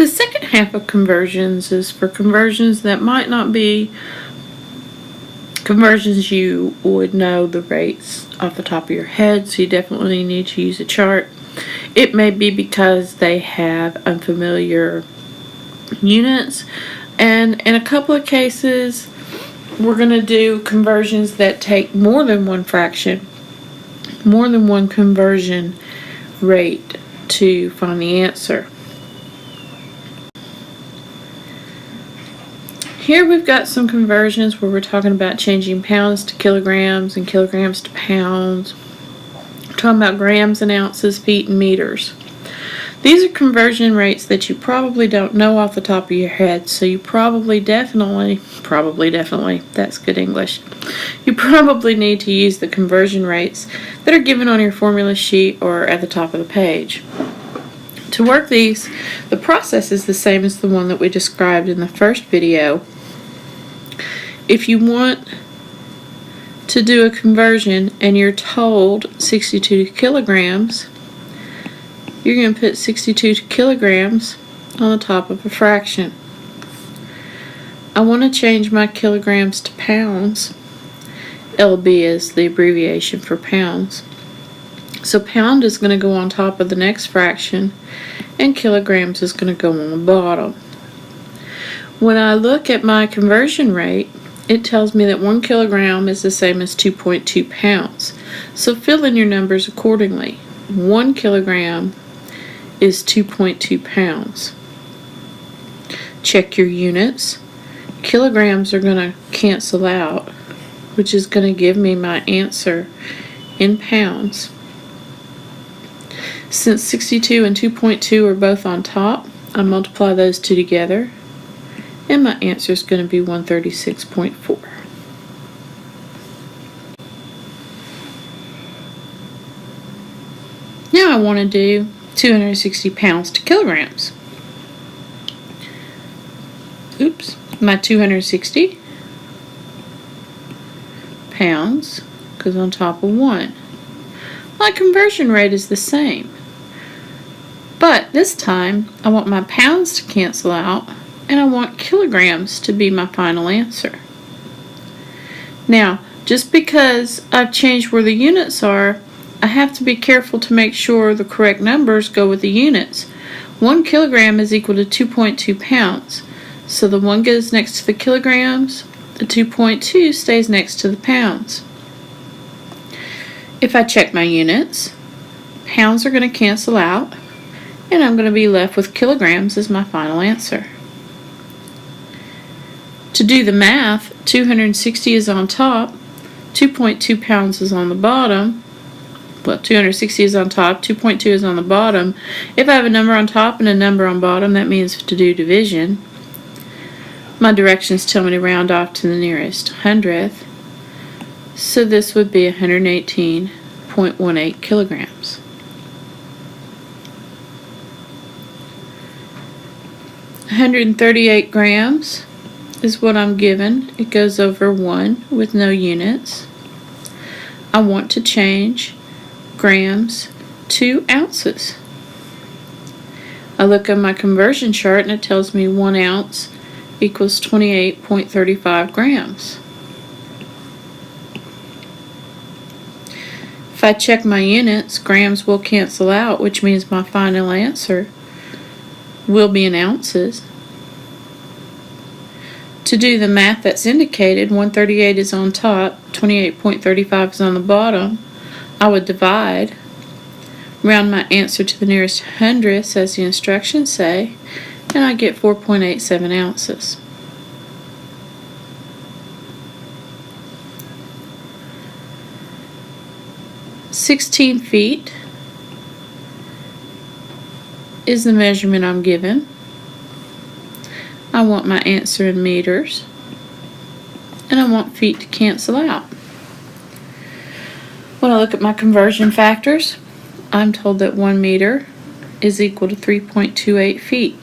The second half of conversions is for conversions that might not be conversions you would know the rates off the top of your head, so you definitely need to use a chart. It may be because they have unfamiliar units, and in a couple of cases we're going to do conversions that take more than one fraction, more than one conversion rate to find the answer. Here we've got some conversions where we're talking about changing pounds to kilograms and kilograms to pounds. We're talking about grams and ounces, feet and meters. These are conversion rates that you probably don't know off the top of your head, so you probably definitely, that's good English. You probably need to use the conversion rates that are given on your formula sheet or at the top of the page. To work these, the process is the same as the one that we described in the first video. If you want to do a conversion and you're told 62 kilograms, you're going to put 62 kilograms on the top of a fraction. I want to change my kilograms to pounds. LB is the abbreviation for pounds. So pound is going to go on top of the next fraction, and kilograms is going to go on the bottom. When I look at my conversion rate, it tells me that 1 kilogram is the same as 2.2 pounds. So fill in your numbers accordingly. 1 kilogram is 2.2 pounds. Check your units. Kilograms are going to cancel out, which is going to give me my answer in pounds. Since 62 and 2.2 are both on top, I multiply those two together, and my answer is going to be 136.4. Now I want to do 260 pounds to kilograms. Oops, my 260 pounds goes on top of 1. My conversion rate is the same, but this time I want my pounds to cancel out, and I want kilograms to be my final answer. Now, just because I've changed where the units are, I have to be careful to make sure the correct numbers go with the units. 1 kilogram is equal to 2.2 pounds. So the 1 goes next to the kilograms, the 2.2 stays next to the pounds. If I check my units, pounds are going to cancel out, and I'm going to be left with kilograms as my final answer. To do the math, 260 is on top, 2.2 pounds is on the bottom. Well, 260 is on top, 2.2 is on the bottom. If I have a number on top and a number on bottom, that means to do division. My directions tell me to round off to the nearest hundredth. So this would be 118.18 kilograms. $138 grams is what I'm given. It goes over 1 with no units. I want to change grams to ounces. I look at my conversion chart and it tells me 1 ounce equals 28.35 grams. If I check my units, grams will cancel out, which means my final answer will be in ounces. To do the math that's indicated, 138 is on top, 28.35 is on the bottom. I would divide, round my answer to the nearest hundredths as the instructions say, and I get 4.87 ounces. "16 feet is the measurement I'm given. I want my answer in meters, and I want feet to cancel out. When I look at my conversion factors, I'm told that 1 meter is equal to 3.28 feet.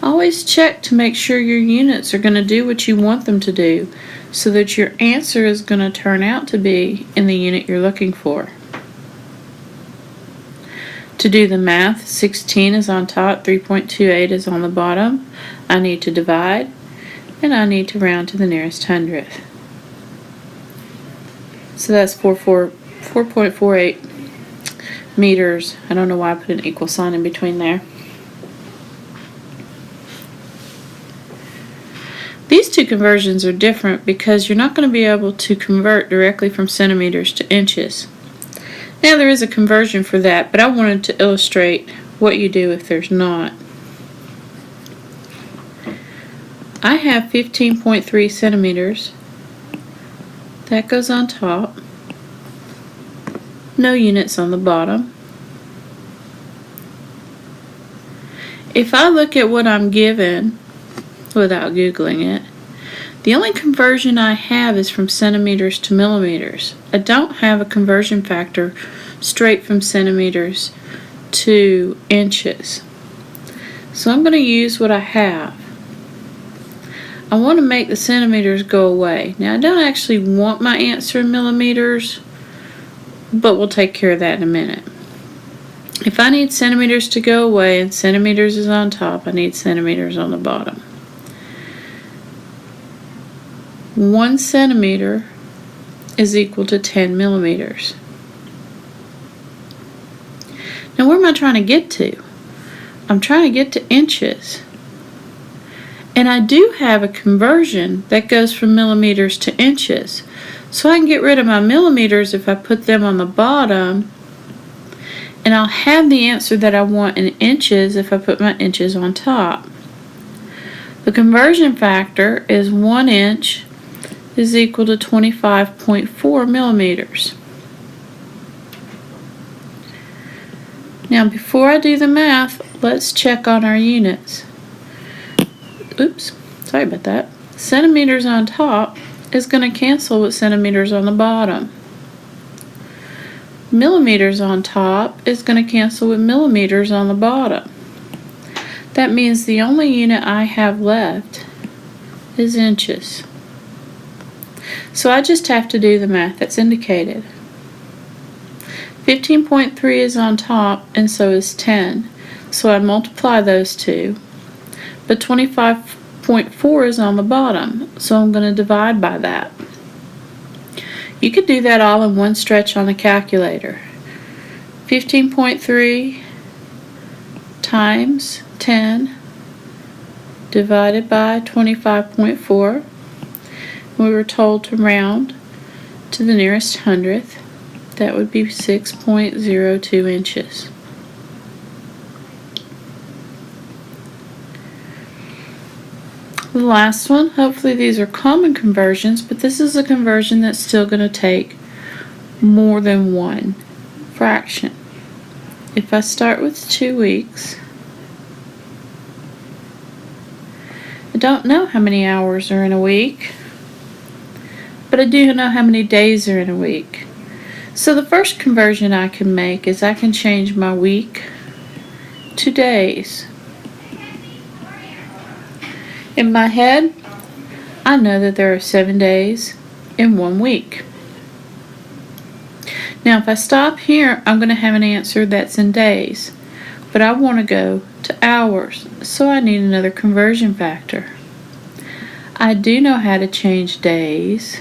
Always check to make sure your units are going to do what you want them to do, so that your answer is going to turn out to be in the unit you're looking for. To do the math, 16 is on top, 3.28 is on the bottom. I need to divide, and I need to round to the nearest hundredth. So that's 4.48 meters. I don't know why I put an equal sign in between there. These two conversions are different because you're not going to be able to convert directly from centimeters to inches. Now there is a conversion for that, but I wanted to illustrate what you do if there's not. I have 15.3 centimeters. That goes on top. No units on the bottom. If I look at what I'm given without Googling it, the only conversion I have is from centimeters to millimeters. I don't have a conversion factor straight from centimeters to inches. So I'm going to use what I have. I want to make the centimeters go away. Now I don't actually want my answer in millimeters, but we'll take care of that in a minute. If I need centimeters to go away and centimeters is on top, I need centimeters on the bottom. 1 centimeter is equal to 10 millimeters. Now where am I trying to get to? I'm trying to get to inches. And I do have a conversion that goes from millimeters to inches. So I can get rid of my millimeters if I put them on the bottom, and I'll have the answer that I want in inches if I put my inches on top. The conversion factor is 1 inch is equal to 25.4 millimeters. Now before I do the math, let's check on our units. Oops, sorry about that. Centimeters on top is going to cancel with centimeters on the bottom. Millimeters on top is going to cancel with millimeters on the bottom. That means the only unit I have left is inches. So I just have to do the math that's indicated. 15.3 is on top and so is 10. So I multiply those two. But 25.4 is on the bottom, so I'm going to divide by that. You could do that all in one stretch on the calculator. 15.3 times 10 divided by 25.4. We were told to round to the nearest hundredth. That would be 6.02 inches. The last one, hopefully these are common conversions, but this is a conversion that's still going to take more than one fraction. If I start with 2 weeks, I don't know how many hours are in a week, but I do know how many days are in a week. So the first conversion I can make is I can change my week to days. In my head, I know that there are 7 days in 1 week. Now if I stop here, I'm going to have an answer that's in days, but I want to go to hours, so I need another conversion factor. I do know how to change days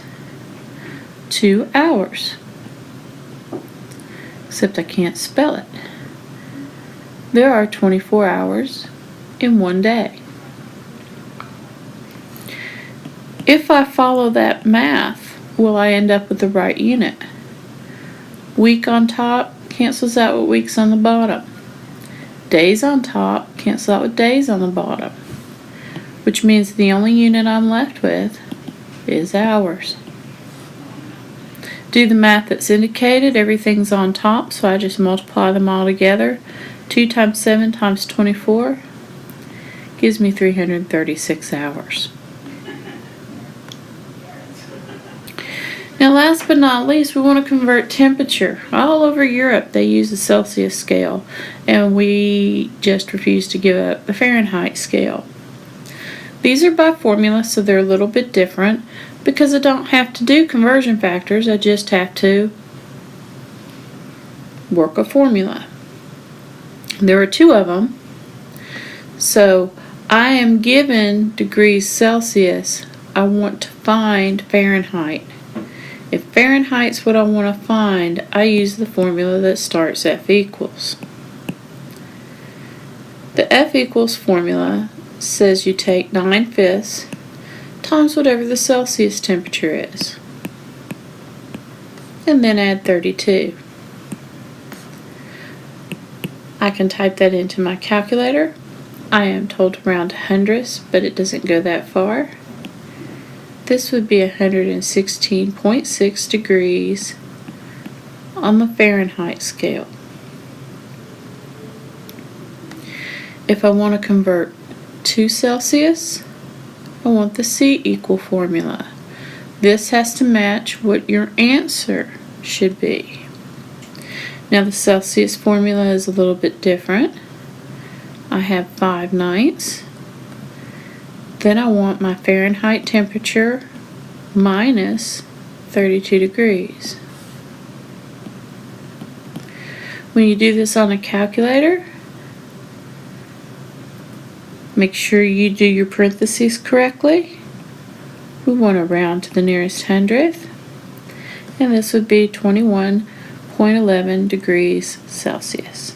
to hours, except I can't spell it. There are 24 hours in 1 day. If I follow that math, will I end up with the right unit? Week on top cancels out with weeks on the bottom. Days on top cancel out with days on the bottom, which means the only unit I'm left with is hours. Do the math that's indicated. Everything's on top, so I just multiply them all together. 2 times 7 times 24 gives me 336 hours. Now last but not least, we want to convert temperature. All over Europe they use the Celsius scale, and we just refuse to give up the Fahrenheit scale. These are by formula, so they're a little bit different because I don't have to do conversion factors, I just have to work a formula. There are two of them. So I am given degrees Celsius. I want to find Fahrenheit. If Fahrenheit's what I want to find, I use the formula that starts F equals. The F equals formula says you take 9/5 times whatever the Celsius temperature is, and then add 32. I can type that into my calculator. I am told to round to hundredths, but it doesn't go that far. This would be 116.6 degrees on the Fahrenheit scale. If I want to convert to Celsius, I want the C equal formula. This has to match what your answer should be. Now the Celsius formula is a little bit different. I have 5/9. Then I want my Fahrenheit temperature minus 32 degrees. When you do this on a calculator, make sure you do your parentheses correctly. We want to round to the nearest hundredth, and this would be 21.11 degrees Celsius.